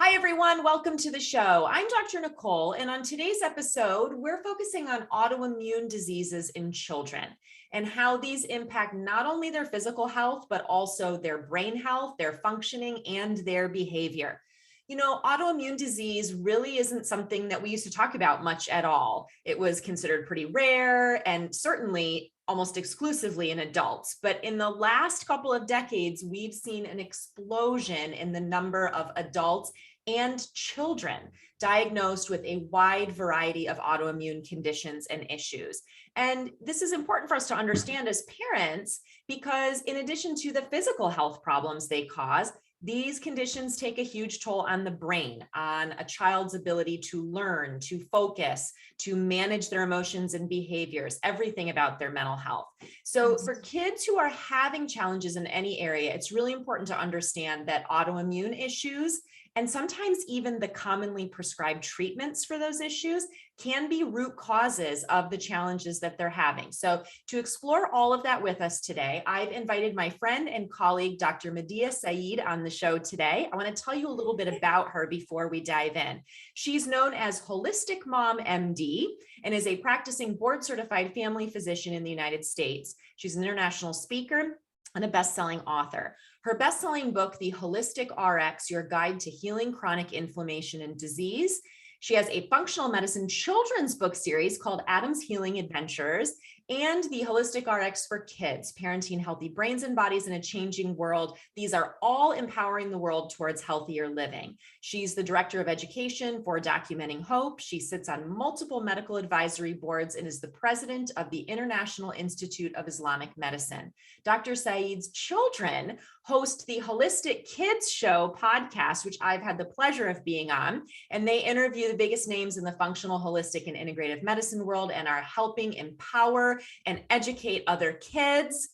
Hi, everyone. Welcome to the show. I'm Dr. Nicole, and on today's episode, we're focusing on autoimmune diseases in children and how these impact not only their physical health, but also their brain health, their functioning, and their behavior. You know, autoimmune disease really isn't something that we used to talk about much at all. It was considered pretty rare and certainly almost exclusively in adults. But in the last couple of decades, we've seen an explosion in the number of adults and children diagnosed with a wide variety of autoimmune conditions and issues. And this is important for us to understand as parents, because in addition to the physical health problems they cause, these conditions take a huge toll on the brain, on a child's ability to learn, to focus, to manage their emotions and behaviors, everything about their mental health. So for kids who are having challenges in any area, it's really important to understand that autoimmune issues and sometimes even the commonly prescribed treatments for those issues can be root causes of the challenges that they're having. So to explore all of that with us today, I've invited my friend and colleague, Dr. Medea Saeed, on the show today. I want to tell you a little bit about her before we dive in. She's known as Holistic Mom MD and is a practicing board-certified family physician in the United States. She's an international speaker and a best-selling author. Her best-selling book, The Holistic RX, Your Guide to Healing Chronic Inflammation and Disease. She has a functional medicine children's book series called Adam's Healing Adventures and the Holistic RX for Kids, Parenting Healthy Brains and Bodies in a Changing World. These are all empowering the world towards healthier living. She's the Director of Education for Documenting Hope. She sits on multiple medical advisory boards and is the president of the International Institute of Islamic Medicine. Dr. Saeed's children host the Holistic Kids Show podcast, which I've had the pleasure of being on, and they interview the biggest names in the functional, holistic, and integrative medicine world and are helping empower and educate other kids.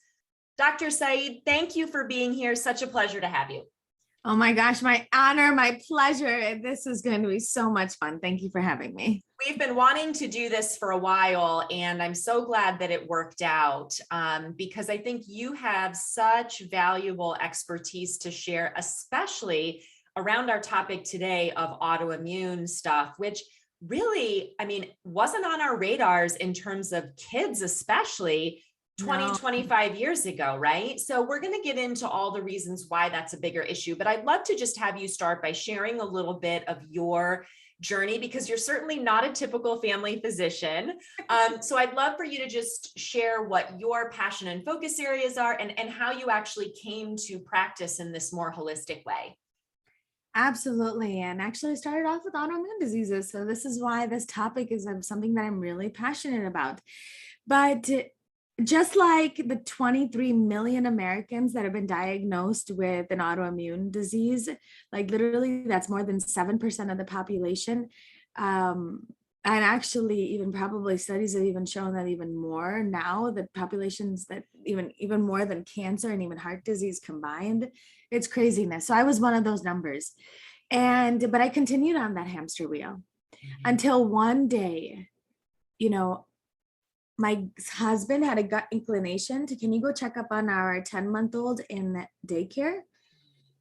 Dr. Saeed, thank you for being here. Such a pleasure to have you. Oh my gosh, my honor, my pleasure. This is going to be so much fun. Thank you for having me. We've been wanting to do this for a while, and I'm so glad that it worked out because I think you have such valuable expertise to share, especially around our topic today of autoimmune stuff, which really, wasn't on our radars in terms of kids, especially 25 years ago, right? So we're going to get into all the reasons why that's a bigger issue, but I'd love to just have you start by sharing a little bit of your journey, because you're certainly not a typical family physician. So I'd love for you to just share what your passion and focus areas are and how you actually came to practice in this more holistic way. Absolutely. And actually started off with autoimmune diseases. So this is why this topic is something that I'm really passionate about. But just like the 23 million Americans that have been diagnosed with an autoimmune disease, like literally that's more than 7% of the population. And actually even probably studies have even shown that even more now, the populations that even more than cancer and even heart disease combined, it's craziness. So I was one of those numbers. But I continued on that hamster wheel until one day, my husband had a gut inclination to, can you go check up on our 10-month-old in daycare?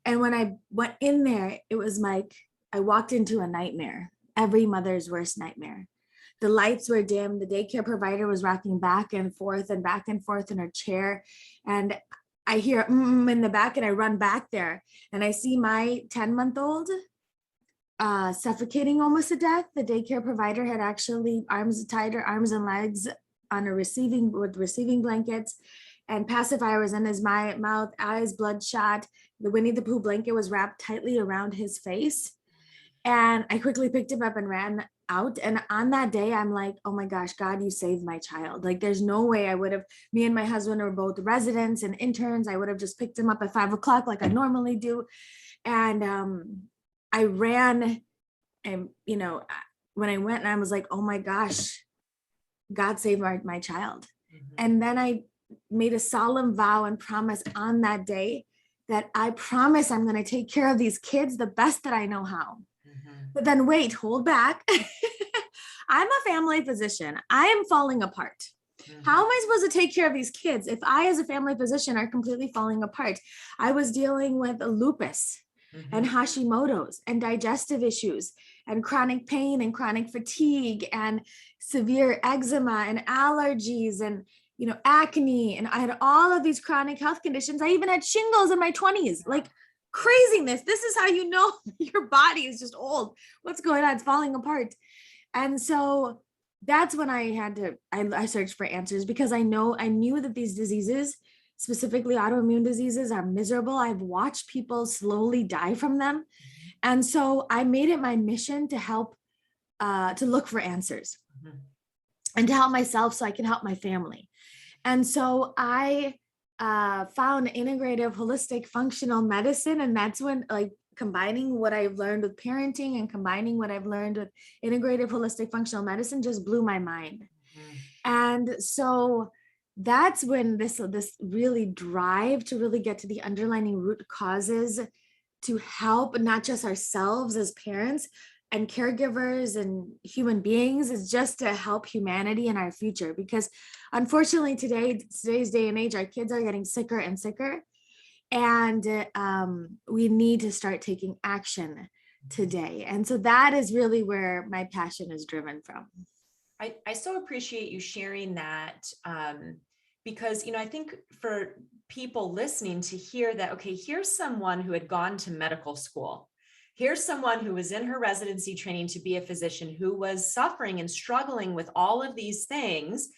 And when I went in there, it was like, I walked into a nightmare, every mother's worst nightmare. The lights were dim. The daycare provider was rocking back and forth in her chair. And I hear in the back, and I run back there and I see my 10-month-old suffocating almost to death. The daycare provider had actually tied her arms and legs on with receiving blankets, and pacifier was in his mouth, eyes bloodshot. The Winnie the Pooh blanket was wrapped tightly around his face. And I quickly picked him up and ran out. And on that day, I'm like, oh my gosh, God, you saved my child. Like, there's no way I would have, me and my husband are both residents and interns. I would have just picked him up at 5 o'clock like I normally do. And I ran, and, when I went, and I was like, oh my gosh, God saved my child. Mm-hmm. And then I made a solemn vow and promise on that day that I promise I'm going to take care of these kids the best that I know how. Mm-hmm. But then wait, hold back. I'm a family physician. I am falling apart. Mm-hmm. How am I supposed to take care of these kids if I, as a family physician, are completely falling apart? I was dealing with lupus. and Hashimoto's and digestive issues and chronic pain and chronic fatigue and severe eczema and allergies and, you know, acne. And I had all of these chronic health conditions. I even had shingles in my 20s, like craziness. This is how you know your body is just old. What's going on? It's falling apart. And so that's when I searched for answers, because I knew that these diseases, specifically autoimmune diseases, are miserable. I've watched people slowly die from them. And so I made it my mission to help, to look for answers and to help myself so I can help my family. And so I found integrative holistic functional medicine. And that's when, like, combining what I've learned with parenting and combining what I've learned with integrative holistic functional medicine just blew my mind. And so that's when this really drive to really get to the underlying root causes to help not just ourselves as parents and caregivers and human beings, is just to help humanity in our future. Because unfortunately today's day and age, our kids are getting sicker and sicker. And we need to start taking action today. And so that is really where my passion is driven from. I so appreciate you sharing that, because, you know, I think for people listening to hear that, okay, here's someone who had gone to medical school. Here's someone who was in her residency training to be a physician, who was suffering and struggling with all of these things.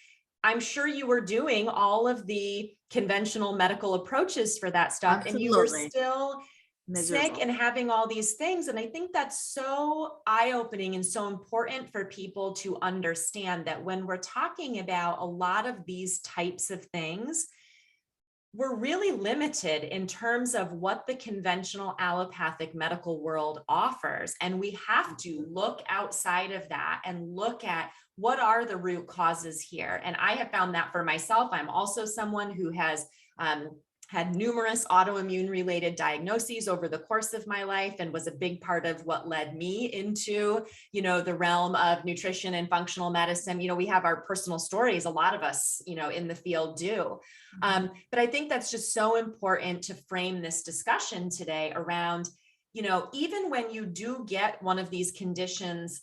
I'm sure you were doing all of the conventional medical approaches for that stuff. Absolutely. And you were still Miserable. sick and having all these things. And I think that's so eye-opening and so important for people to understand that when we're talking about a lot of these types of things, we're really limited in terms of what the conventional allopathic medical world offers. And we have to look outside of that and look at what are the root causes here. And I have found that for myself. I'm also someone who has had numerous autoimmune related diagnoses over the course of my life, and was a big part of what led me into, you know, the realm of nutrition and functional medicine. You know, we have our personal stories, a lot of us, you know, in the field do. But I think that's just so important to frame this discussion today around, you know, even when you do get one of these conditions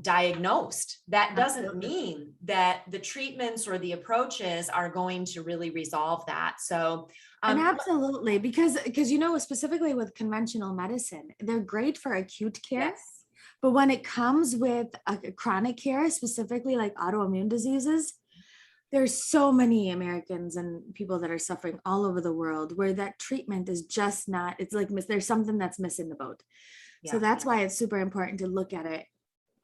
diagnosed, that doesn't mean that the treatments or the approaches are going to really resolve that. So, and absolutely, because you know, specifically with conventional medicine, they're great for acute care. Yes. But when it comes with a chronic care, specifically like autoimmune diseases, there's so many Americans and people that are suffering all over the world where that treatment is just not, it's like there's something that's missing the boat. Yeah. So that's why it's super important to look at it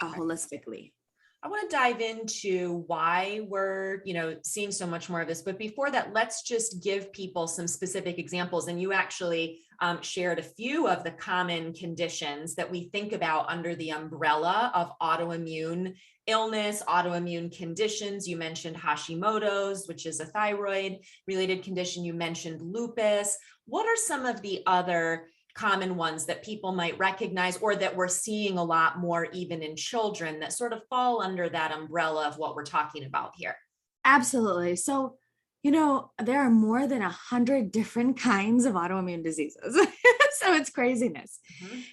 holistically. I want to dive into why we're, you know, seeing so much more of this. But before that, let's just give people some specific examples. And you actually shared a few of the common conditions that we think about under the umbrella of autoimmune illness, autoimmune conditions. You mentioned Hashimoto's, which is a thyroid related condition. You mentioned lupus. What are some of the other common ones that people might recognize, or that we're seeing a lot more even in children, that sort of fall under that umbrella of what we're talking about here? Absolutely. So, you know, there are more than 100 different kinds of autoimmune diseases. So it's craziness.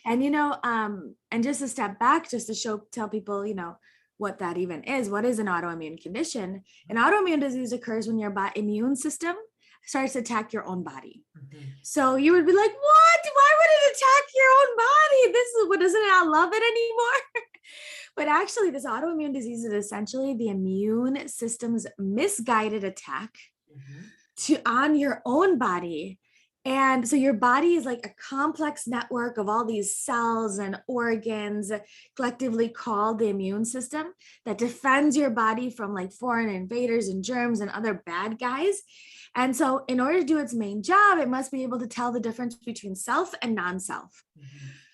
And, you know, and just a step back, just to tell people, you know, what that even is. What is an autoimmune condition? An autoimmune disease occurs when your immune system starts to attack your own body. So you would be like, what? Why would it attack your own body? This is what, doesn't it not love it anymore? But actually, this autoimmune disease is essentially the immune system's misguided attack on your own body. And so your body is like a complex network of all these cells and organs, collectively called the immune system, that defends your body from like foreign invaders and germs and other bad guys. And so in order to do its main job, it must be able to tell the difference between self and non-self.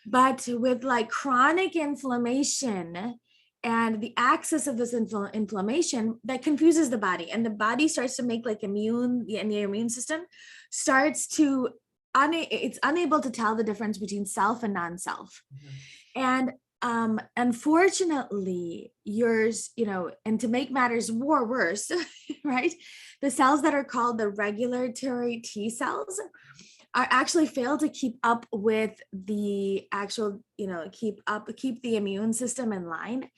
But with like chronic inflammation and the axis of this inflammation, that confuses the body, and the body starts to make like the immune system starts to, it's unable to tell the difference between self and non-self. And unfortunately, yours, you know, and to make matters worse, right? The cells that are called the regulatory T cells are actually fail to keep up with the actual, keep the immune system in line.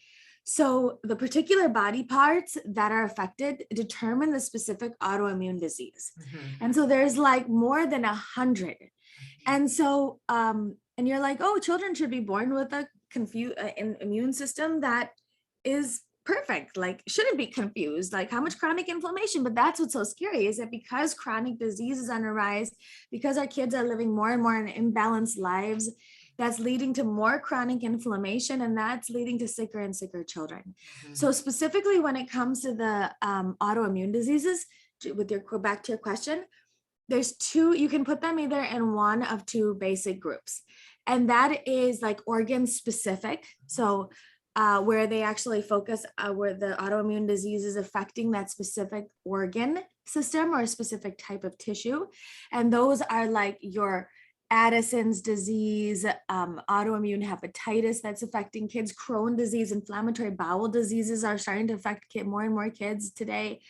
So the particular body parts that are affected determine the specific autoimmune disease. And so there's like more than 100. And so, and you're like, oh, children should be born with an immune system that is perfect, like shouldn't be confused, like how much chronic inflammation. But that's what's so scary, is that because chronic disease is on the rise, because our kids are living more and more in imbalanced lives, that's leading to more chronic inflammation, and that's leading to sicker and sicker children. So specifically when it comes to the autoimmune diseases, back to your question, there's two, you can put them either in one of two basic groups. And that is like organ specific. So where they actually focus, where the autoimmune disease is affecting that specific organ system or a specific type of tissue. And those are like your Addison's disease, autoimmune hepatitis that's affecting kids, Crohn's disease, inflammatory bowel diseases are starting to affect more and more kids today.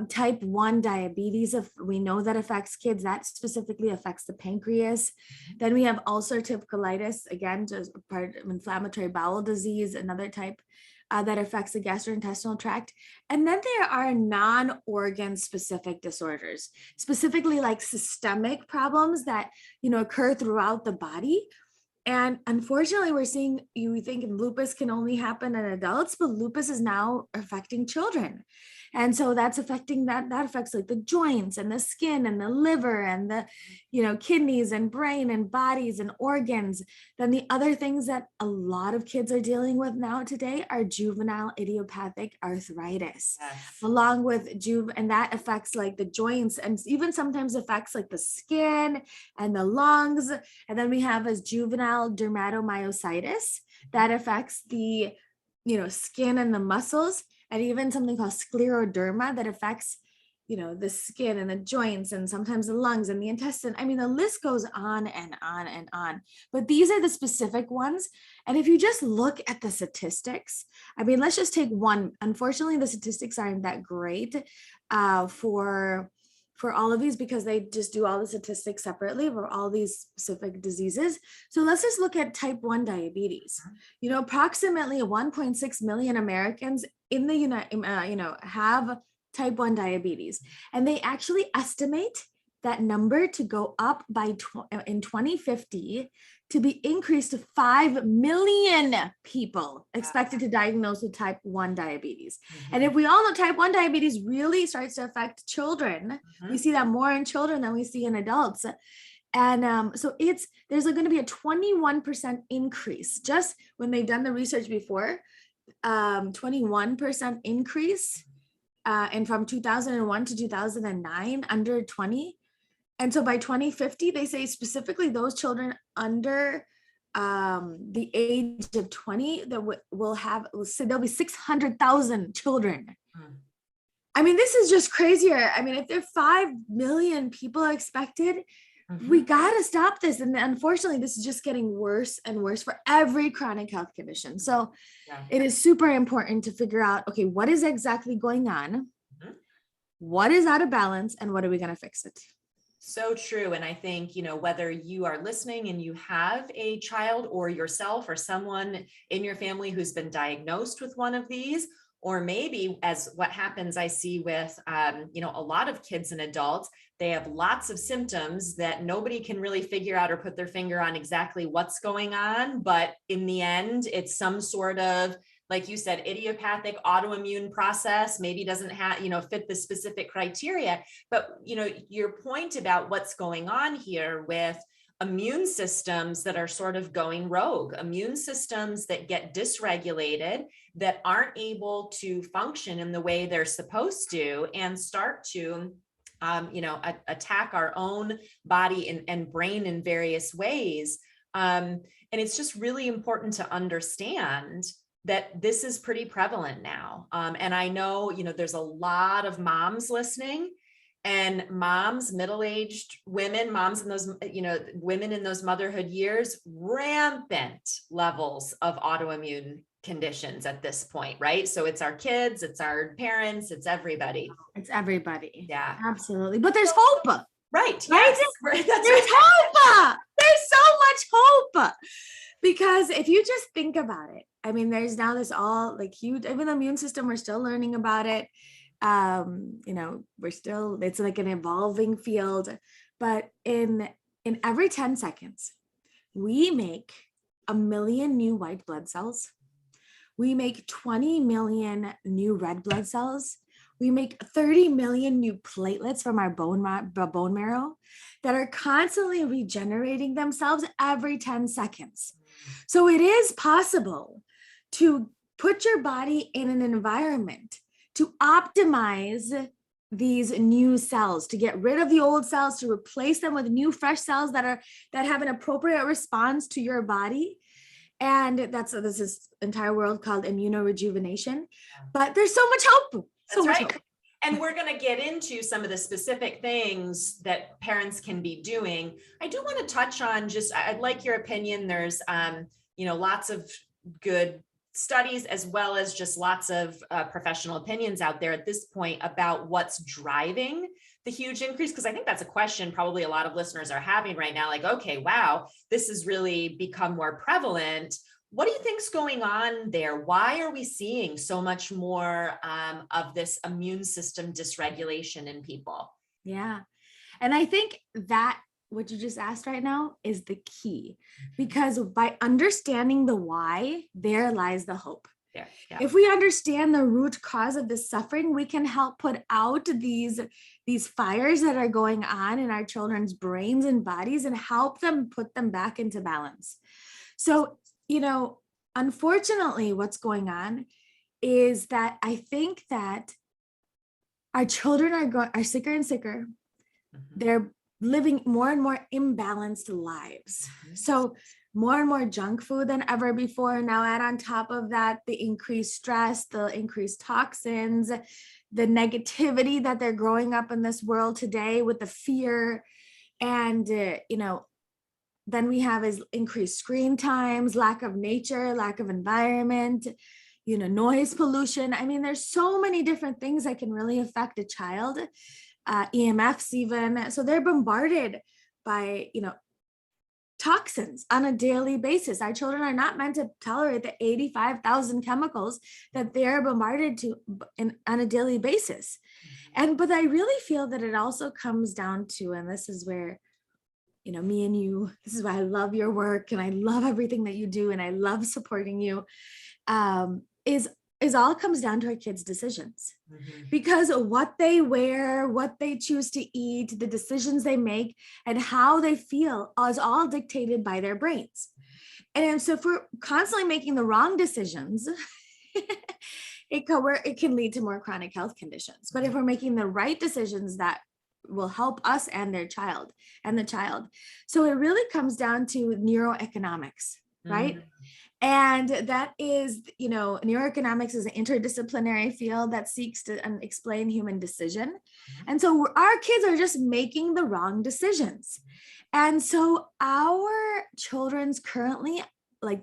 Type 1 diabetes, we know that affects kids, that specifically affects the pancreas. Then we have ulcerative colitis, again, just part of inflammatory bowel disease, another type that affects the gastrointestinal tract. And then there are non-organ specific disorders, specifically like systemic problems that, occur throughout the body. And unfortunately, we're seeing, you think lupus can only happen in adults, but lupus is now affecting children. And so that's affecting that affects like the joints and the skin and the liver and the, kidneys and brain and bodies and organs. Then the other things that a lot of kids are dealing with now today are juvenile idiopathic arthritis, along with and that affects like the joints and even sometimes affects like the skin and the lungs. And then we have as juvenile dermatomyositis that affects the, skin and the muscles. And even something called scleroderma that affects, the skin and the joints and sometimes the lungs and the intestine. I mean, the list goes on and on and on, but these are the specific ones. And if you just look at the statistics, I mean, let's just take one. Unfortunately, the statistics aren't that great for all of these because they just do all the statistics separately for all these specific diseases. So let's just look at type 1 diabetes. Approximately 1.6 million Americans in the have type 1 diabetes. And they actually estimate that number to go up by in 2050 to be increased to 5 million people expected to diagnose with type 1 diabetes. And if we all know type 1 diabetes really starts to affect children, we see that more in children than we see in adults. And so there's going to be a 21% increase just when they've done the research before, 21% increase and from 2001 to 2009 under 20. And so by 2050, they say specifically those children under the age of 20 that there'll be 600,000 children. I mean, this is just crazier. I mean, if there are 5 million people expected, we got to stop this. And unfortunately, this is just getting worse and worse for every chronic health condition. So it is super important to figure out, okay, what is exactly going on? What is out of balance? And what are we going to fix it? So true. And I think, whether you are listening and you have a child or yourself or someone in your family who's been diagnosed with one of these, or maybe as what happens, I see with, a lot of kids and adults, they have lots of symptoms that nobody can really figure out or put their finger on exactly what's going on. But in the end, it's some sort of, like you said, idiopathic autoimmune process, maybe doesn't have, fit the specific criteria. But, your point about what's going on here with immune systems that are sort of going rogue, immune systems that get dysregulated, that aren't able to function in the way they're supposed to and start to attack our own body and brain in various ways. And it's just really important to understand that this is pretty prevalent now. And I know, there's a lot of moms listening, and moms, middle-aged women, moms in those, women in those motherhood years, rampant levels of autoimmune conditions at this point, right? So it's our kids, it's our parents, it's everybody. It's everybody. Yeah, absolutely. But there's hope. Right. Right? Yes. Right. That's There's right. hope. There's so much hope. Because if you just think about it, I mean, there's now this all like huge, even the immune system, we're still learning about it. It's like an evolving field, but in every 10 seconds, we make 1 million new white blood cells. We make 20 million new red blood cells. We make 30 million new platelets from our bone marrow that are constantly regenerating themselves every 10 seconds. So it is possible to put your body in an environment to optimize these new cells, to get rid of the old cells, to replace them with new fresh cells that have an appropriate response to your body. And this is entire world called immunorejuvenation. But there's so much hope. So much hope. And we're going to get into some of the specific things that parents can be doing. I do want to touch on I'd like your opinion. There's, lots of good studies as well as just lots of professional opinions out there at this point about what's driving the huge increase. Because I think that's a question probably a lot of listeners are having right now. Like, okay, wow, this has really become more prevalent. What do you think's going on there? Why are we seeing so much more of this immune system dysregulation in people? Yeah. And I think that what you just asked right now is the key, because by understanding the why, there lies the hope. Yeah. If we understand the root cause of the suffering, we can help put out these fires that are going on in our children's brains and bodies and help them put them back into balance. So, unfortunately, what's going on is that I think that our children are sicker and sicker. They're living more and more imbalanced lives. So more and more junk food than ever before. Now add on top of that, the increased stress, the increased toxins, the negativity that they're growing up in this world today with the fear. And, then we have is increased screen times, lack of nature, lack of environment, noise pollution. I mean, there's so many different things that can really affect a child. EMFs even. So they're bombarded by, toxins on a daily basis. Our children are not meant to tolerate the 85,000 chemicals that they're bombarded on a daily basis. But I really feel that it also comes down to, and this is where, me and you, this is why I love your work and I love everything that you do and I love supporting you, is all comes down to our kids' decisions. Because what they wear, what they choose to eat, the decisions they make, and how they feel is all dictated by their brains. And so if we're constantly making the wrong decisions, it can lead to more chronic health conditions. But if we're making the right decisions that will help us and the child. So it really comes down to neuroeconomics, right? And that is, neuroeconomics is an interdisciplinary field that seeks to explain human decision. And so our kids are just making the wrong decisions. And so our children's currently,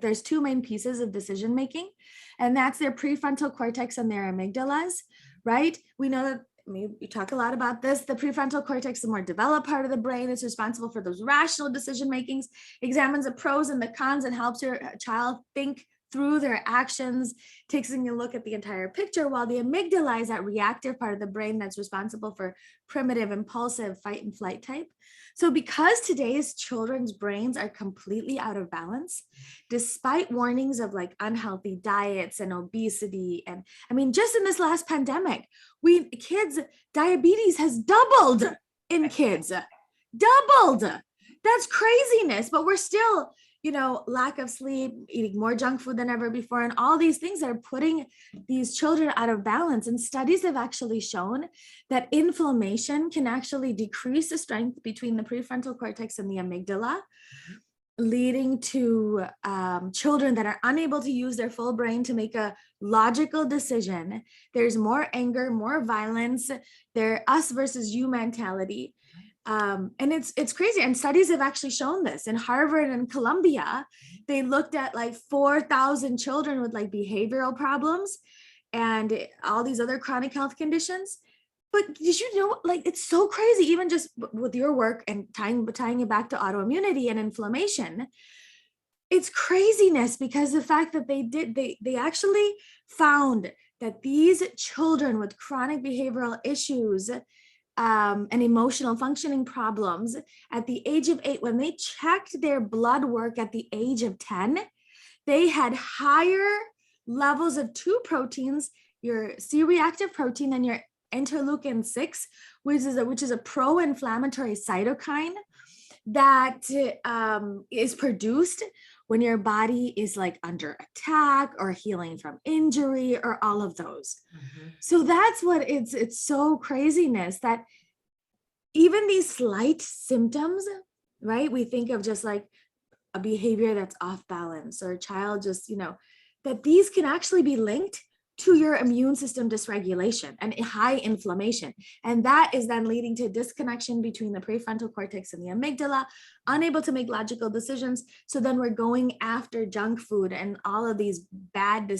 there's two main pieces of decision making, and that's their prefrontal cortex and their amygdalas, right? We know that we talk a lot about this. The prefrontal cortex, the more developed part of the brain, is responsible for those rational decision makings, examines the pros and the cons, and helps your child think through their actions, takes a look at the entire picture, while the amygdala is that reactive part of the brain that's responsible for primitive, impulsive, fight and flight type. So because today's children's brains are completely out of balance, despite warnings of unhealthy diets and obesity, and I mean, just in this last pandemic, diabetes has doubled in kids, doubled. That's craziness, but we're still, lack of sleep, eating more junk food than ever before, and all these things that are putting these children out of balance. And studies have actually shown that inflammation can actually decrease the strength between the prefrontal cortex and the amygdala, leading to children that are unable to use their full brain to make a logical decision. There's more anger, more violence, their us versus you mentality. And it's crazy. And studies have actually shown this. In Harvard and Columbia, they looked at 4,000 children with behavioral problems and all these other chronic health conditions. But did you know, like, it's so crazy, even just with your work and tying it back to autoimmunity and inflammation. It's craziness, because the fact that they actually found that these children with chronic behavioral issues and emotional functioning problems at the age of 8, when they checked their blood work at the age of 10, they had higher levels of two proteins, your C-reactive protein and your interleukin 6, which is a pro-inflammatory cytokine that is produced when your body is like under attack or healing from injury or all of those. So that's what it's so craziness that even these slight symptoms, right? We think of just like a behavior that's off balance, or a child just, that these can actually be linked to your immune system dysregulation and high inflammation. And that is then leading to disconnection between the prefrontal cortex and the amygdala, unable to make logical decisions. So then we're going after junk food and all of these bad,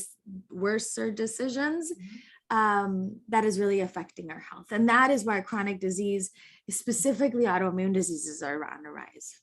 worse decisions that is really affecting our health. And that is why chronic disease, specifically autoimmune diseases, are on the rise.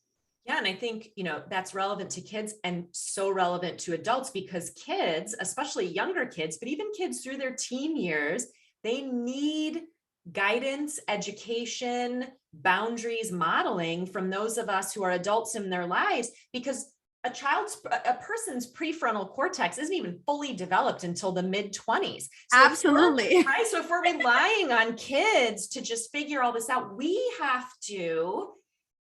Yeah. And I think, that's relevant to kids and so relevant to adults, because kids, especially younger kids, but even kids through their teen years, they need guidance, education, boundaries, modeling from those of us who are adults in their lives, because a person's prefrontal cortex isn't even fully developed until the mid-20s. So absolutely. Right. So if we're relying on kids to just figure all this out, we have to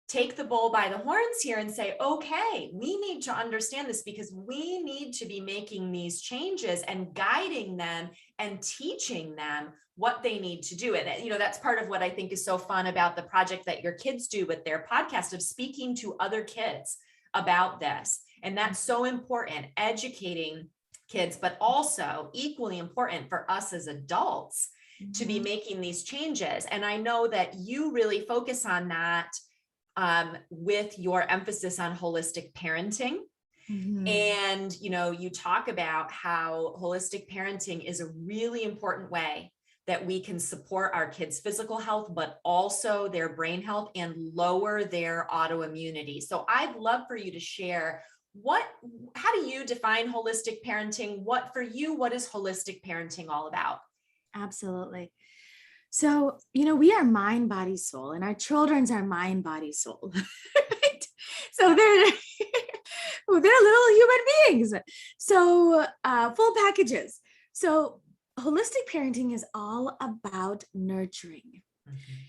take the bull by the horns here and say, okay, we need to understand this, because we need to be making these changes and guiding them and teaching them what they need to do. And, that's part of what I think is so fun about the project that your kids do with their podcast, of speaking to other kids about this. And that's so important, educating kids, but also equally important for us as adults to be making these changes. And I know that you really focus on that with your emphasis on holistic parenting. And, you talk about how holistic parenting is a really important way that we can support our kids' physical health, but also their brain health, and lower their autoimmunity. So I'd love for you to share how do you define holistic parenting? What is holistic parenting all about? Absolutely. So, we are mind, body, soul, and our children's are mind, body, soul, right? So they're little human beings. So full packages. So holistic parenting is all about nurturing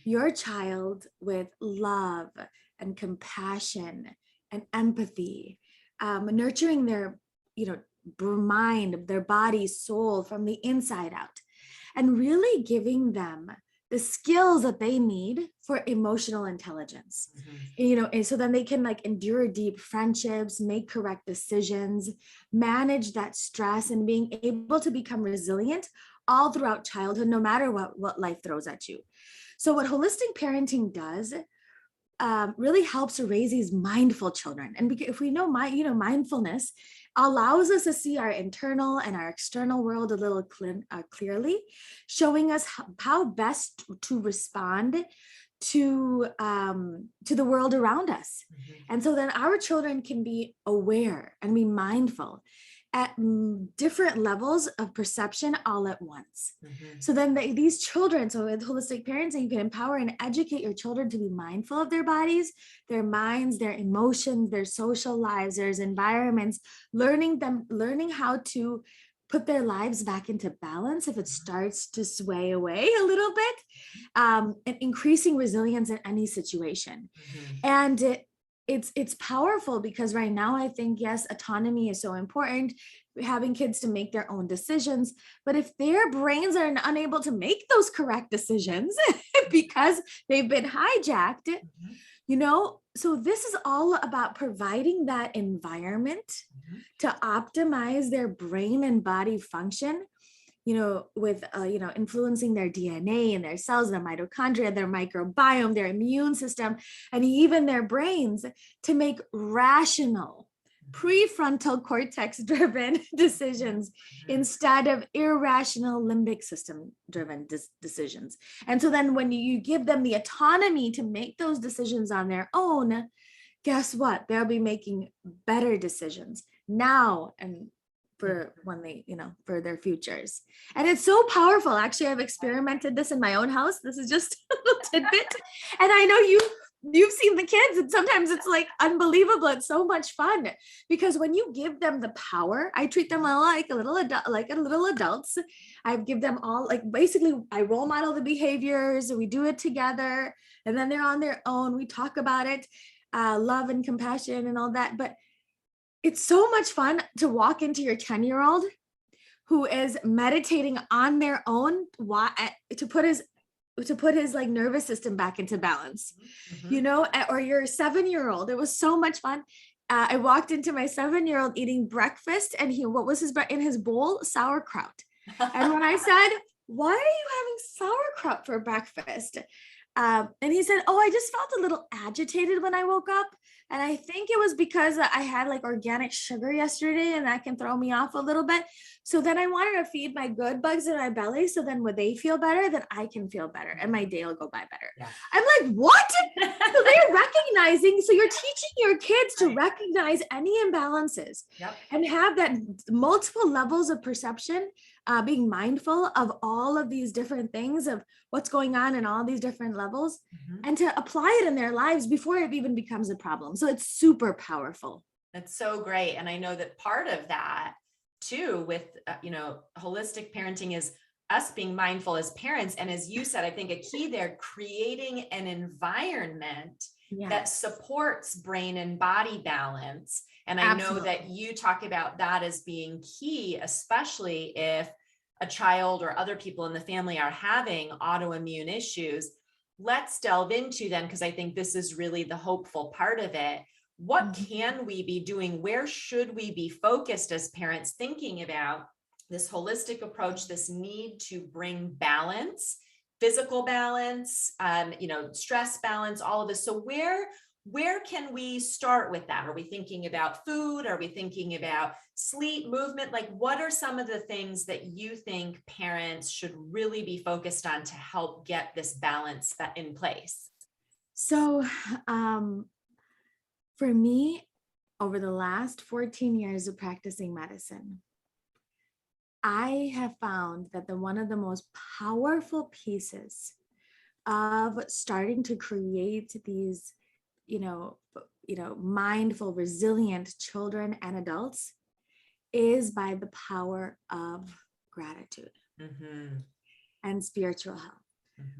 your child with love and compassion and empathy, nurturing their, mind, their body, soul from the inside out, and really giving them the skills that they need for emotional intelligence, and so then they can endure deep friendships, make correct decisions, manage that stress, and being able to become resilient all throughout childhood, no matter what life throws at you. So what holistic parenting does really helps to raise these mindful children. And if we know mindfulness allows us to see our internal and our external world a little clearly, showing us how best to respond to the world around us. And so then our children can be aware and be mindful at different levels of perception all at once. So then these children, so with holistic parenting, you can empower and educate your children to be mindful of their bodies, their minds, their emotions, their social lives, their environments, learning how to put their lives back into balance if it starts to sway away a little bit, and increasing resilience in any situation. And it's powerful because right now I think, yes, autonomy is so important, having kids to make their own decisions, but if their brains are unable to make those correct decisions because they've been hijacked, so this is all about providing that environment to optimize their brain and body function, with, influencing their DNA and their cells, their mitochondria, their microbiome, their immune system, and even their brains to make rational, prefrontal cortex driven decisions instead of irrational limbic system driven decisions. And so then when you give them the autonomy to make those decisions on their own, guess what? They'll be making better decisions now and for when they, for their futures. And it's so powerful. Actually, I've experimented this in my own house. This is just a little tidbit. And I know you've seen the kids, and sometimes it's like unbelievable. It's so much fun because when you give them the power, I treat them like a little adults. I give them all, like, basically I role model the behaviors, we do it together, and then they're on their own. We talk about it, love and compassion and all that. But it's so much fun to walk into your 10-year-old who is meditating on their own to put his like nervous system back into balance, or your 7-year-old. It was so much fun. I walked into my 7-year-old eating breakfast, and what was in his bowl? Sauerkraut. And when I said, "Why are you having sauerkraut for breakfast?" And he said, "Oh, I just felt a little agitated when I woke up. And I think it was because I had like organic sugar yesterday, and that can throw me off a little bit. So then I wanted to feed my good bugs in my belly. So then when they feel better, then I can feel better and my day will go by better." Yeah. I'm like, what? So they're recognizing. So you're teaching your kids to recognize any imbalances and have that multiple levels of perception, being mindful of all of these different things of what's going on in all these different levels, and to apply it in their lives before it even becomes a problem. So it's super powerful. That's so great. And I know that part of that too, with, holistic parenting is us being mindful as parents. And as you said, I think a key there, creating an environment that supports brain and body balance. And I know that you talk about that as being key, especially if a child or other people in the family are having autoimmune issues. Let's delve into them, because I think this is really the hopeful part of it. What can we be doing? Where should we be focused as parents, thinking about this holistic approach, this need to bring balance, physical balance, stress balance, all of this. So where can we start with that? Are we thinking about food? Are we thinking about sleep, movement? Like, what are some of the things that you think parents should really be focused on to help get this balance in place? So, for me, over the last 14 years of practicing medicine, I have found that one of the most powerful pieces of starting to create these, mindful, resilient children and adults is by the power of gratitude and spiritual health.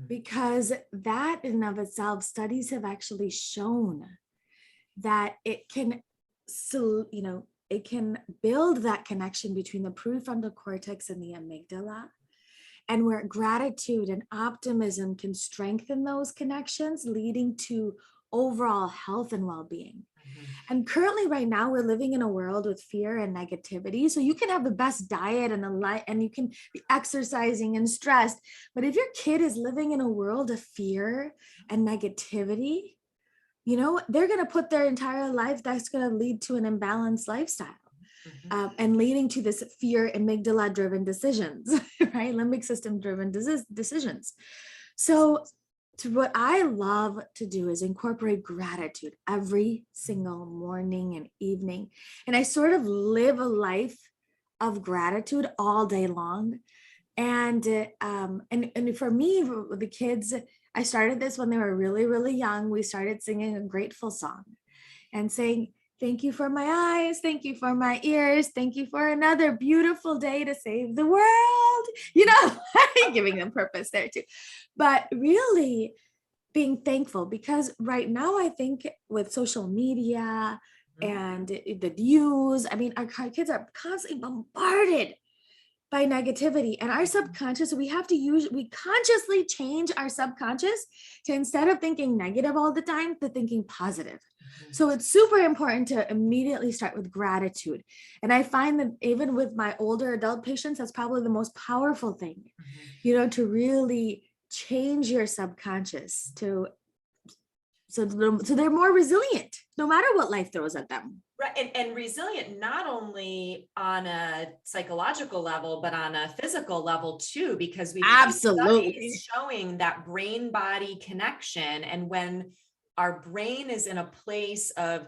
Because that in and of itself, studies have actually shown that it can build that connection between the prefrontal cortex and the amygdala, and where gratitude and optimism can strengthen those connections, leading to overall health and well-being. And currently right now we're living in a world with fear and negativity. So you can have the best diet and you can be exercising and stressed, but if your kid is living in a world of fear and negativity, they're going to put their entire life, that's going to lead to an imbalanced lifestyle, and leading to this fear amygdala driven decisions, right? Limbic system driven decisions. So what I love to do is incorporate gratitude every single morning and evening. And I sort of live a life of gratitude all day long. And for me, the kids, I started this when they were really, really young. We started singing a grateful song and saying, "Thank you for my eyes. Thank you for my ears. Thank you for another beautiful day to save the world." Giving them purpose there too. But really being thankful, because right now I think with social media and the news, our kids are constantly bombarded by negativity, and our subconscious, we consciously change our subconscious to, instead of thinking negative all the time, to thinking positive. So it's super important to immediately start with gratitude. And I find that even with my older adult patients, that's probably the most powerful thing, to really change your subconscious to So they're more resilient no matter what life throws at them. Right. And resilient, not only on a psychological level, but on a physical level too, because we've done studies showing that brain body connection. And when our brain is in a place of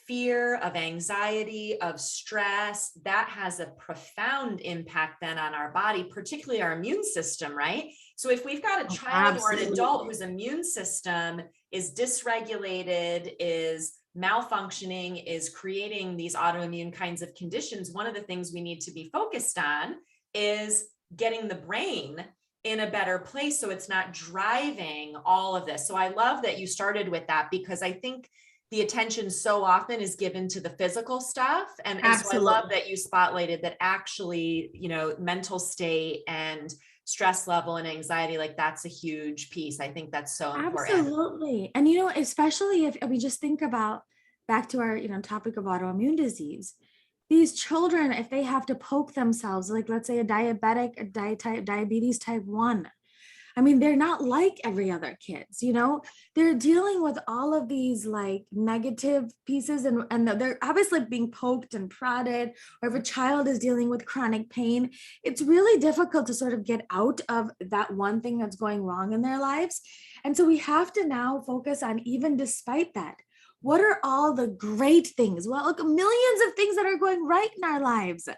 fear, of anxiety, of stress, that has a profound impact then on our body, particularly our immune system, right? So if we've got a child or an adult whose immune system is dysregulated, is malfunctioning, is creating these autoimmune kinds of conditions, one of the things we need to be focused on is getting the brain in a better place so it's not driving all of this. So I love that you started with that, because I think the attention so often is given to the physical stuff. And so I love that you spotlighted that actually, mental state and stress level and anxiety, like that's a huge piece. I think that's so important. Absolutely. And, especially if we just think about back to our, topic of autoimmune disease, these children, if they have to poke themselves, like let's say a diabetes type 1, I mean, they're not like every other kids, they're dealing with all of these like negative pieces and they're obviously being poked and prodded, or if a child is dealing with chronic pain, it's really difficult to sort of get out of that one thing that's going wrong in their lives. And so we have to now focus on, even despite that, what are all the great things? Well, look, millions of things that are going right in our lives,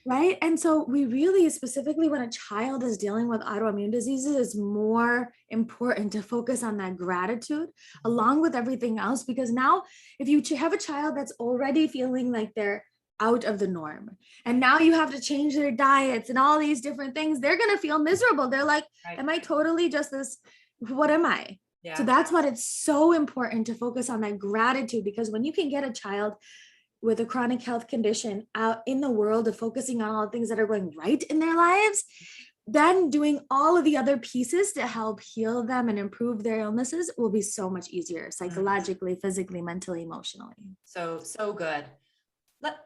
right? And so we really, specifically when a child is dealing with autoimmune diseases, it's more important to focus on that gratitude along with everything else. Because now if you have a child that's already feeling like they're out of the norm, and now you have to change their diets and all these different things, they're going to feel miserable. They're like, am I totally just this? What am I? Yeah. So that's what it's so important to focus on, that gratitude, because when you can get a child with a chronic health condition out in the world of focusing on all the things that are going right in their lives, then doing all of the other pieces to help heal them and improve their illnesses will be so much easier psychologically, physically, mentally, emotionally. So good.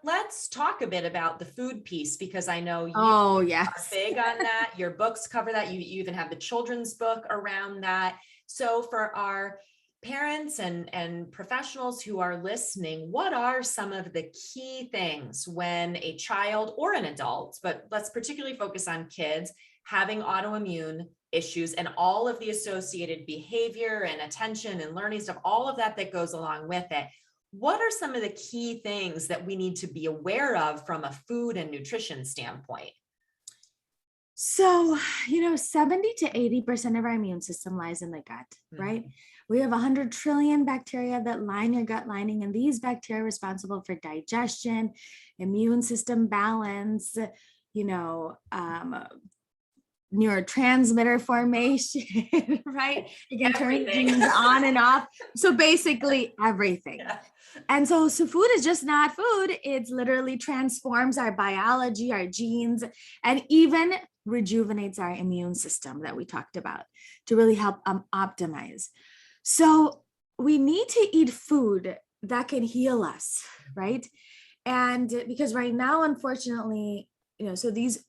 Let's talk a bit about the food piece, because I know you are big on that. Your books cover that. You even have the children's book around that. So for our parents and professionals who are listening, what are some of the key things when a child or an adult, but let's particularly focus on kids, having autoimmune issues and all of the associated behavior and attention and learning stuff, all of that goes along with it? What are some of the key things that we need to be aware of from a food and nutrition standpoint? So, 70 to 80% of our immune system lies in the gut, right? We have 100 trillion bacteria that line your gut lining, and these bacteria are responsible for digestion, immune system balance, neurotransmitter formation, right? You can turn genes on and off. So basically everything. Yeah. And so food is just not food. It's literally transforms our biology, our genes, and even rejuvenates our immune system that we talked about to really help optimize. So we need to eat food that can heal us, right? And because right now, unfortunately, so these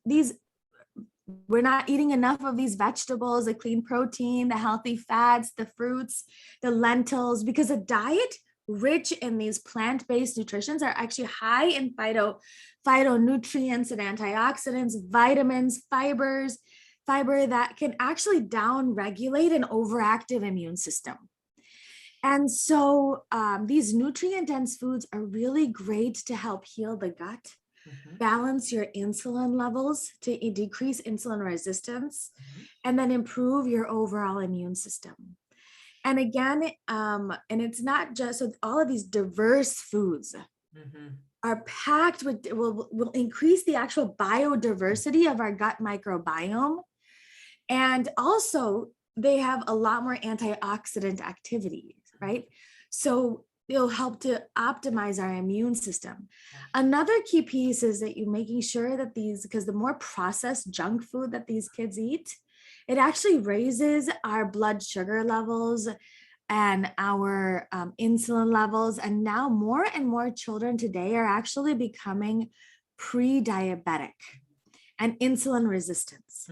we're not eating enough of these vegetables, the clean protein, the healthy fats, the fruits, the lentils, because a diet rich in these plant-based nutritions are actually high in phytonutrients and antioxidants, vitamins, fiber that can actually down-regulate an overactive immune system. And so these nutrient-dense foods are really great to help heal the gut, balance your insulin levels to decrease insulin resistance, and then improve your overall immune system. And again, and it's not just, so all of these diverse foods are packed with, will increase the actual biodiversity of our gut microbiome. And also they have a lot more antioxidant activity, right? So it'll help to optimize our immune system. Another key piece is that you're making sure that because the more processed junk food that these kids eat, it actually raises our blood sugar levels and our insulin levels. And now more and more children today are actually becoming pre-diabetic and insulin resistance.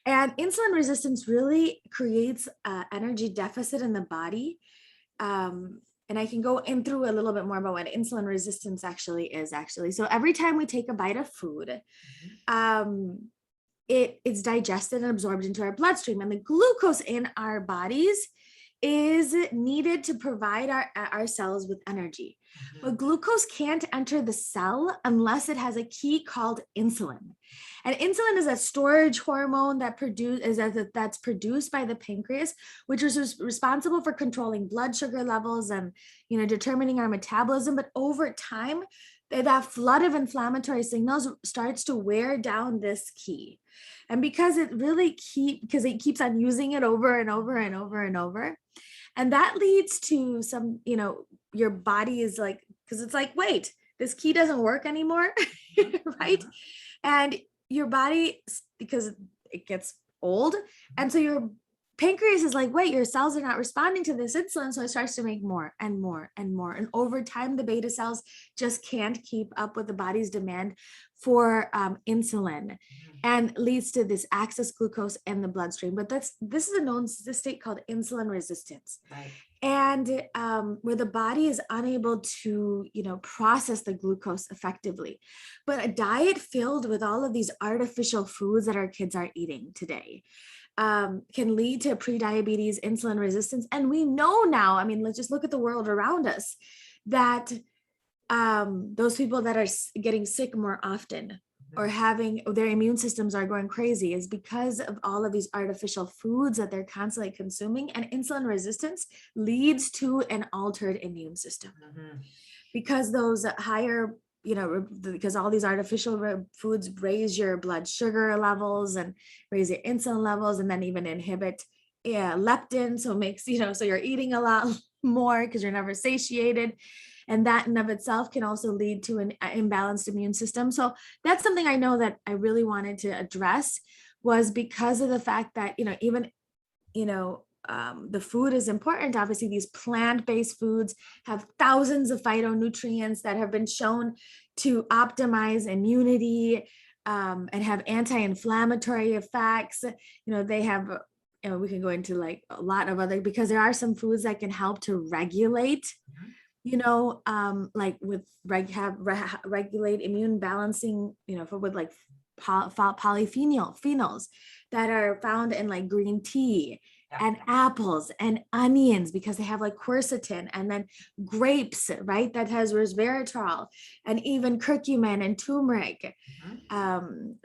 And insulin resistance really creates an energy deficit in the body And I can go in through a little bit more about what insulin resistance actually is. So every time we take a bite of food, it's digested and absorbed into our bloodstream, and the glucose in our bodies is needed to provide our cells with energy. But glucose can't enter the cell unless it has a key called insulin. And insulin is a storage hormone that's produced by the pancreas, which is responsible for controlling blood sugar levels and, determining our metabolism. But over time, that flood of inflammatory signals starts to wear down this key. And because it keeps on using it over and over and over and over. And that leads to some, your body is like, because it's like, wait, this key doesn't work anymore, right? And your body, because it gets old. And so your pancreas is like, wait, your cells are not responding to this insulin. So it starts to make more and more and more. And over time, the beta cells just can't keep up with the body's demand for insulin, and leads to this excess glucose in the bloodstream. But this is a known state called insulin resistance. Right. And where the body is unable to, process the glucose effectively. But a diet filled with all of these artificial foods that our kids are eating today can lead to prediabetes, insulin resistance. And we know now, let's just look at the world around us, that those people that are getting sick more often or having their immune systems are going crazy is because of all of these artificial foods that they're constantly consuming. And insulin resistance leads to an altered immune system because those higher, because all these artificial foods raise your blood sugar levels and raise your insulin levels, and then even inhibit leptin. So it makes, so you're eating a lot more because you're never satiated. And that in of itself can also lead to an imbalanced immune system. So that's something I know that I really wanted to address, was because of the fact that, even, the food is important. Obviously, these plant-based foods have thousands of phytonutrients that have been shown to optimize immunity and have anti-inflammatory effects. They have, we can go into like a lot of other, because there are some foods that can help to regulate like with regulate immune balancing, with like polyphenols that are found in like green tea and apples and onions, because they have like quercetin, and then grapes, right, that has resveratrol, and even curcumin and turmeric.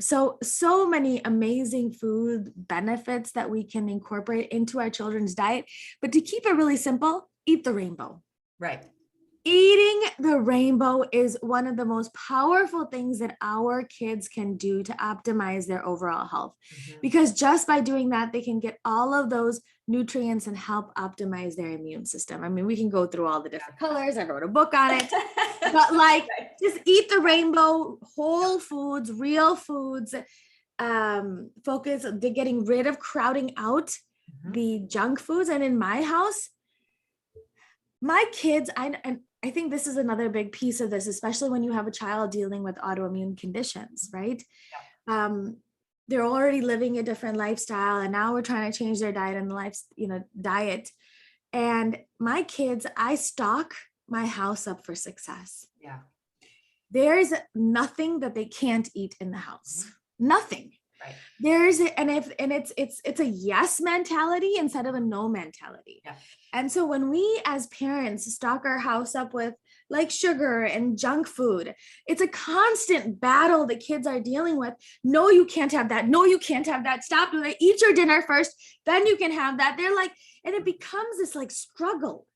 So many amazing food benefits that we can incorporate into our children's diet. But to keep it really simple, eat the rainbow. Right. Eating the rainbow is one of the most powerful things that our kids can do to optimize their overall health, because just by doing that, they can get all of those nutrients and help optimize their immune system. We can go through all the different colors. I wrote a book on it, but like just eat the rainbow, whole foods, real foods, focus on getting rid of crowding out the junk foods. And in my house, my kids, I think this is another big piece of this, especially when you have a child dealing with autoimmune conditions, right? They're already living a different lifestyle, and now we're trying to change their diet and diet. And my kids, I stock my house up for success. Yeah. There's nothing that they can't eat in the house. Nothing. Right. It's a yes mentality instead of a no mentality. Yeah. And so when we as parents stock our house up with like sugar and junk food, it's a constant battle the kids are dealing with. No, you can't have that. No, you can't have that. Stop doing that. Eat your dinner first, then you can have that. They're like, and it becomes this like struggle.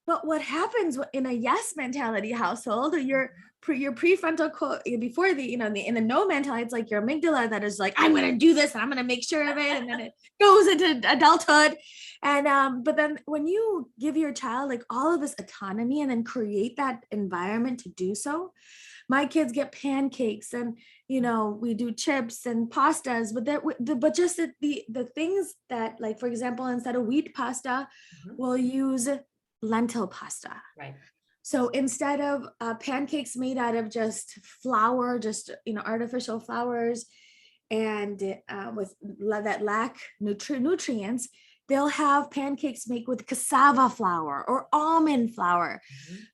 But what happens in a yes mentality household, your prefrontal before in the no mentality, it's like your amygdala that is like, I'm going to do this and I'm going to make sure of it. And then it goes into adulthood. And, but then when you give your child like all of this autonomy and then create that environment to do so, my kids get pancakes and, we do chips and pastas, but just the things that, like, for example, instead of wheat pasta, we'll use lentil pasta. Right. So instead of pancakes made out of just flour, artificial flours, and with that lack nutrients, They'll have pancakes made with cassava flour or almond flour,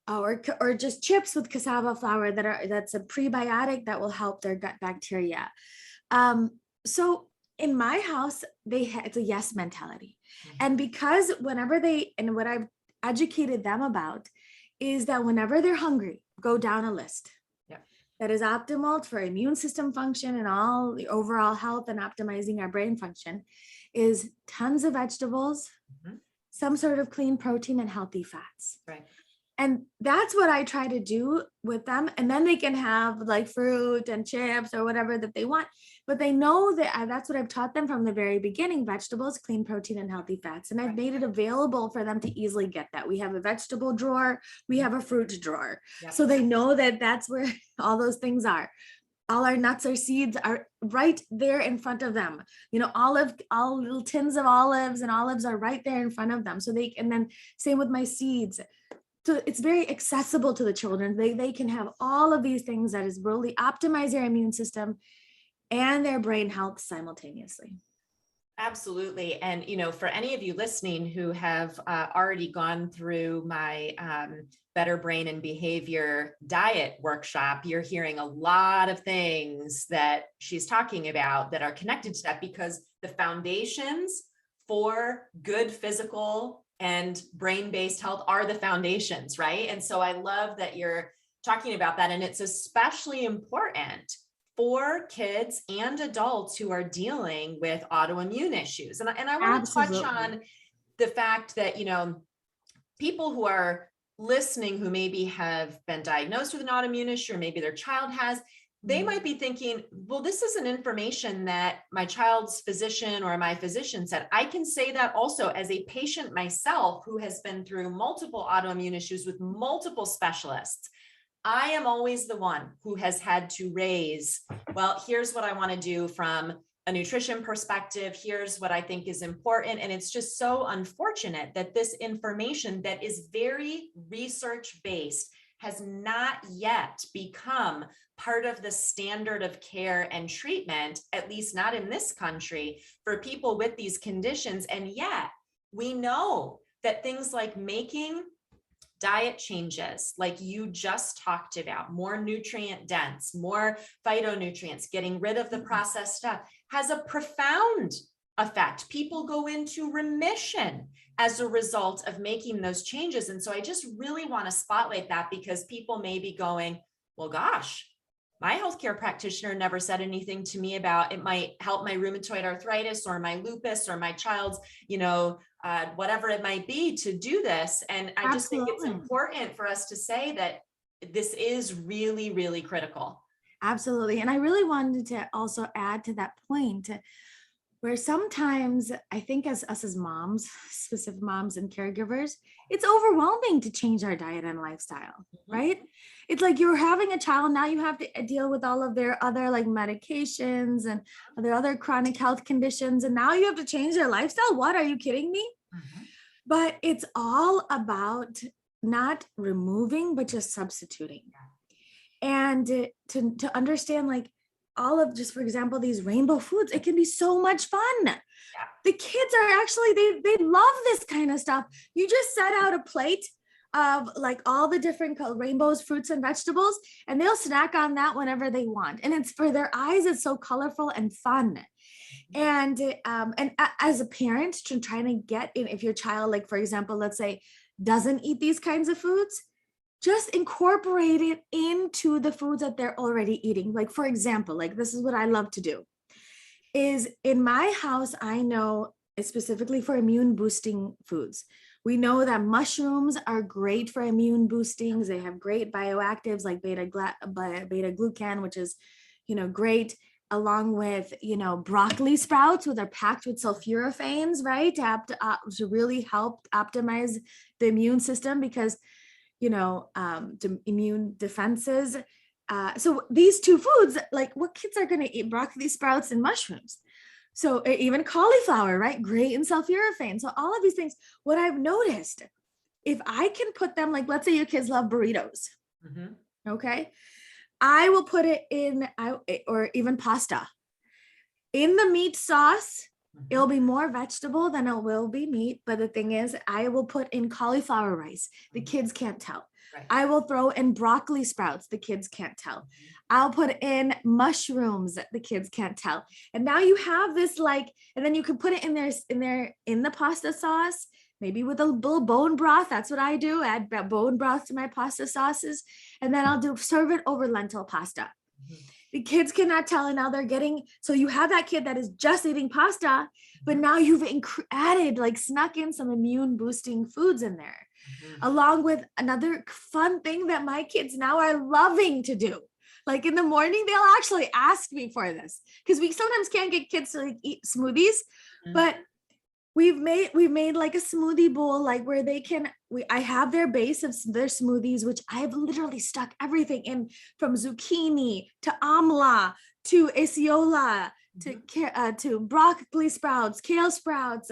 or just chips with cassava flour that's a prebiotic that will help their gut bacteria. So in my house, it's a yes mentality. And because what I've educated them about is that whenever they're hungry, go down a list that is optimal for immune system function and all the overall health and optimizing our brain function, is tons of vegetables, some sort of clean protein and healthy fats. Right. And that's what I try to do with them. And then they can have like fruit and chips or whatever that they want. But they know that that's what I've taught them from the very beginning: vegetables, clean protein, and healthy fats. And I've made it available for them to easily get that. We have a vegetable drawer, we have a fruit drawer. Yep. So they know that that's where all those things are. All our nuts or seeds are right there in front of them. You know, all little tins of olives and olives are right there in front of them. So and then same with my seeds. So it's very accessible to the children. They can have all of these things that is really optimize their immune system and their brain health simultaneously. Absolutely. And, you know, for any of you listening who have already gone through my Better Brain and Behavior diet workshop, you're hearing a lot of things that she's talking about that are connected to that, because the foundations for good physical and brain-based health are the foundations, right? And so I love that you're talking about that. And it's especially important for kids and adults who are dealing with autoimmune issues. And I want to touch on the fact that, you know, people who are listening who maybe have been diagnosed with an autoimmune issue, or maybe their child has, they might be thinking, well, this is an information that my child's physician or my physician said. I can say that also as a patient myself who has been through multiple autoimmune issues with multiple specialists. I am always the one who has had to raise, well, here's what I want to do from a nutrition perspective. Here's what I think is important. And it's just so unfortunate that this information that is very research-based has not yet become part of the standard of care and treatment, at least not in this country, for people with these conditions. And yet we know that things like making diet changes, like you just talked about, more nutrient dense, more phytonutrients, getting rid of the processed stuff, has a profound effect. People go into remission as a result of making those changes. And so I just really want to spotlight that, because people may be going, well, gosh, my healthcare practitioner never said anything to me about it might help my rheumatoid arthritis or my lupus or my child's, you know, whatever it might be, to do this. And I just think it's important for us to say that this is really, really critical. Absolutely. And I really wanted to also add to that point, where sometimes I think as us as moms, specific moms and caregivers, it's overwhelming to change our diet and lifestyle, right? It's like you're having a child, now you have to deal with all of their other like medications and their other chronic health conditions. And now you have to change their lifestyle. What, are you kidding me? But it's all about not removing, but just substituting. And to understand, like, all of, just for example, these rainbow foods, it can be so much fun. The kids are actually, they love this kind of stuff. You just set out a plate of like all the different rainbows, fruits and vegetables, and they'll snack on that whenever they want. And it's, for their eyes, it's so colorful and fun. And as a parent, trying to get in, if your child, like, for example, let's say doesn't eat these kinds of foods, just incorporate it into the foods that they're already eating. Like, for example, like, this is what I love to do is, in my house, I know specifically for immune boosting foods. We know that mushrooms are great for immune boostings. They have great bioactives like beta glucan, which is, you know, great, along with, you know, broccoli sprouts, which are packed with sulforaphane, right? To really help optimize the immune system, because, you know, the immune defenses. So these two foods, like, what kids are going to eat? Broccoli sprouts and mushrooms. So even cauliflower, right? Great in sulforaphane. So all of these things, what I've noticed, if I can put them, like, let's say your kids love burritos. Okay. I will put it in, or even pasta, in the meat sauce, It'll be more vegetable than it will be meat. But the thing is, I will put in cauliflower rice. The kids can't tell. Right. I will throw in broccoli sprouts. The kids can't tell. I'll put in mushrooms. The kids can't tell. And now you have this and then you can put it in the pasta sauce, maybe with a little bone broth. That's what I do. Add bone broth to my pasta sauces. And then I'll serve it over lentil pasta. The kids cannot tell. And now they're so you have that kid that is just eating pasta, but now you've added, snuck in some immune boosting foods in there, along with another fun thing that my kids now are loving to do. In the morning, they'll actually ask me for this because we sometimes can't get kids to eat smoothies, but we've made a smoothie bowl, where they can, I have their base of their smoothies, which I've literally stuck everything in, from zucchini to amla to aceola to broccoli sprouts, kale sprouts,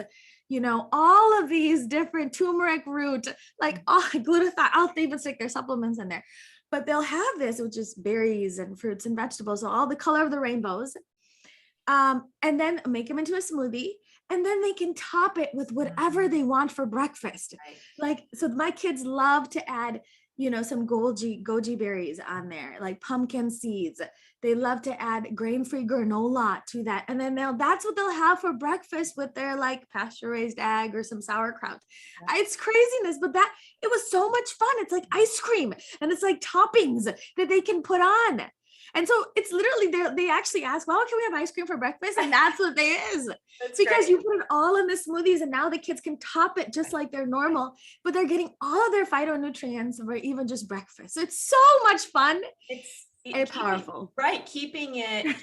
all of these different turmeric root, glutathione. I'll even stick their supplements in there, but they'll have this, which is berries and fruits and vegetables. So all the color of the rainbows, and then make them into a smoothie. And then they can top it with whatever they want for breakfast. Right. So my kids love to add, some goji berries on there, pumpkin seeds. They love to add grain-free granola to that. And then that's what they'll have for breakfast with their pasture-raised egg or some sauerkraut. Right. It's craziness, but it was so much fun. It's like ice cream and it's like toppings that they can put on. And so it's literally, they actually ask, well, can we have ice cream for breakfast? And that's what they is. That's because great. You put it all in the smoothies, and now the kids can top it just like they're normal, but they're getting all of their phytonutrients for even just breakfast. So it's so much fun. It's powerful. Right. Keeping it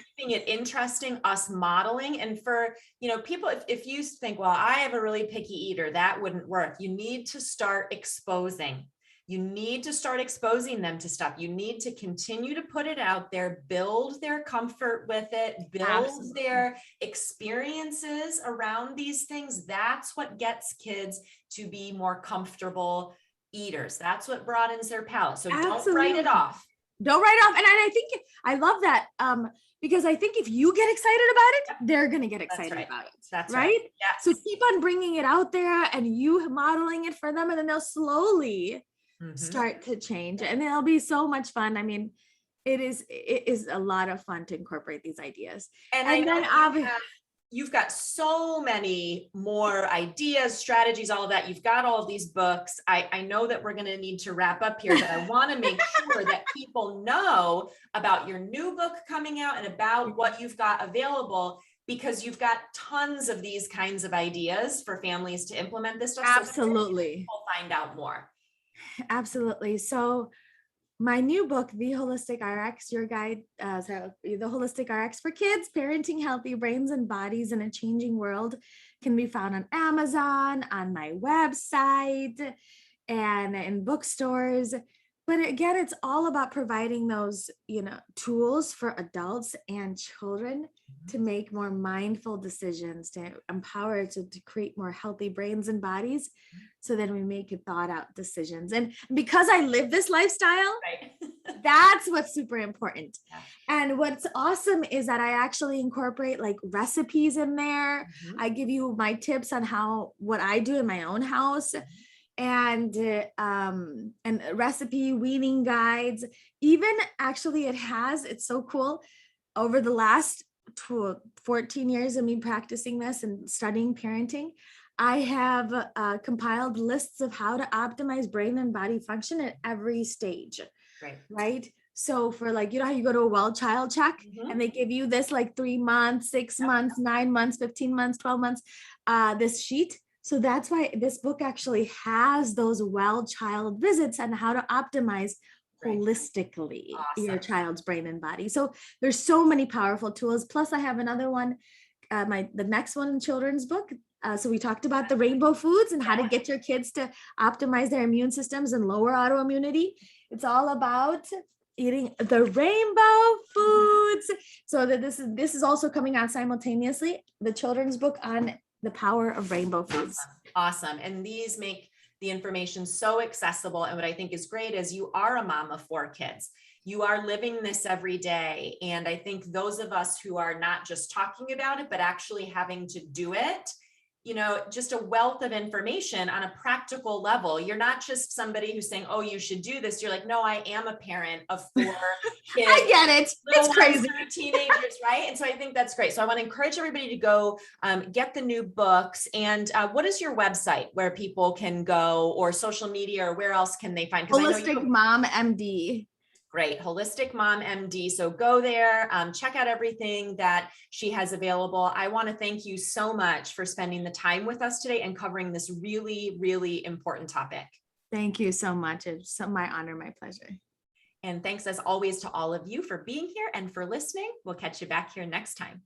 interesting, us modeling. And for, people, if you think, well, I have a really picky eater, that wouldn't work. You need to start exposing. You need to start exposing them to stuff. You need to continue to put it out there, build their comfort with it, build Absolutely. Their experiences around these things. That's what gets kids to be more comfortable eaters. That's what broadens their palate. So Absolutely. Don't write it off. Don't write it off. And I think I love that because I think if you get excited about it, they're going to get excited about it. That's right. Yes. So keep on bringing it out there and you modeling it for them, and then they'll slowly start to change, and it'll be so much fun. I mean, it is a lot of fun to incorporate these ideas. And I know you've got so many more ideas, strategies, all of that. You've got all of these books. I know that we're going to need to wrap up here, but I want to make sure that people know about your new book coming out and about what you've got available, because you've got tons of these kinds of ideas for families to implement this stuff. Absolutely. So people find out more. Absolutely. So my new book, The Holistic RX, your guide, The Holistic RX for Kids, Parenting Healthy Brains and Bodies in a Changing World, can be found on Amazon, on my website, and in bookstores. But again, it's all about providing those, tools for adults and children to make more mindful decisions, to empower to create more healthy brains and bodies, so then we make thought out decisions. And because I live this lifestyle, right. That's what's super important. Yeah. And what's awesome is that I actually incorporate recipes in there. I give you my tips on what I do in my own house. And recipe weaning guides. Even actually it's so cool. Over the last 14 years of me practicing this and studying parenting, I have compiled lists of how to optimize brain and body function at every stage. Right. So for how you go to a well child check and they give you this 3 months, 6 months, 9 months, 15 months, 12 months, this sheet. So that's why this book actually has those well child visits and how to optimize holistically your child's brain and body. So there's so many powerful tools. Plus I have another one, the next one in children's book. So we talked about the rainbow foods and how to get your kids to optimize their immune systems and lower autoimmunity. It's all about eating the rainbow foods. So that this is also coming out simultaneously, the children's book on the power of rainbow foods. Awesome. And these make the information so accessible. And what I think is great is you are a mom of 4 kids. you are living this every day. And I think those of us who are not just talking about it, but actually having to do it, you know, just a wealth of information on a practical level. You're not just somebody who's saying, oh, you should do this. You're like, no, I am a parent of 4 kids. I get it. It's crazy. Teenagers, right? And so I think that's great. So I want to encourage everybody to go get the new books. And what is your website where people can go, or social media, or where else can they find? Holistic Mom MD. Great. Holistic Mom MD. So go there, check out everything that she has available. I want to thank you so much for spending the time with us today and covering this really, really important topic. Thank you so much. It's my honor, my pleasure. And thanks as always to all of you for being here and for listening. We'll catch you back here next time.